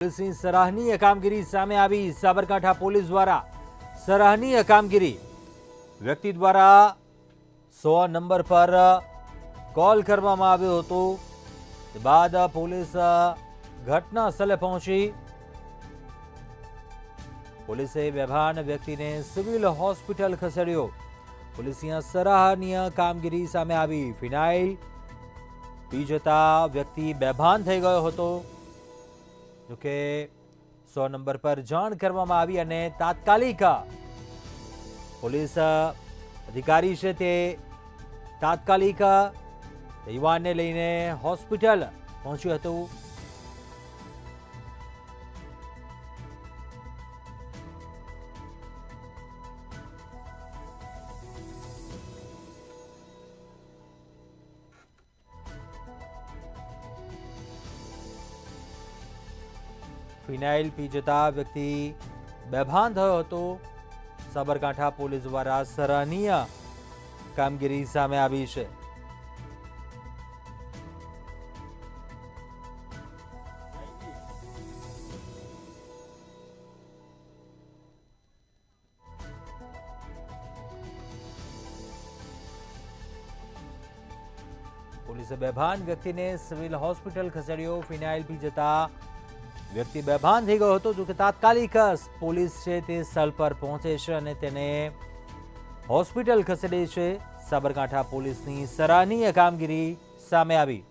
પોલીસની સરાહનીય કામગીરી સામે આવી। સાબરકાંઠા પોલીસ દ્વારા સરાહનીય કામગીરી। વ્યક્તિ દ્વારા 100 નંબર પર કોલ કરવામાં આવ્યો હતો। તે બાદ પોલીસ ઘટના સ્થળે પહોંચી। પોલીસે બેભાન વ્યક્તિને સિવિલ હોસ્પિટલ ખસેડ્યો। પોલીસની સરાહનીય કામગીરી સામે આવી। ફિનાઇલ પી જતા વ્યક્તિ બેભાન થઈ ગયો હતો। જોકે 100 નંબર પર જાણ કરવામાં આવી અને તાત્કાલિક પોલીસ અધિકારી છે તે તાત્કાલિક યુવાનને લઈને હોસ્પિટલ પહોંચ્યું હતું। ફિનાઇલ પી જતા વ્યક્તિ બેભાન થયો હતો। સાબરકાંઠા પોલીસ દ્વારા સરાહનીય કામગીરી સામે આવી છે। પોલીસે બેભાન વ્યક્તિને સિવિલ હોસ્પિટલ ખસેડ્યો। ફિનાઇલ પી જતા વ્યક્તિ બેભાન થઈ ગયો હતો। જો કે તાત્કાલિક પોલીસ છે તે સ્થળ પર પહોંચે છે અને તેને હોસ્પિટલ ખસેડે છે। સાબરકાંઠા પોલીસની સરાહનીય કામગીરી સામે આવી।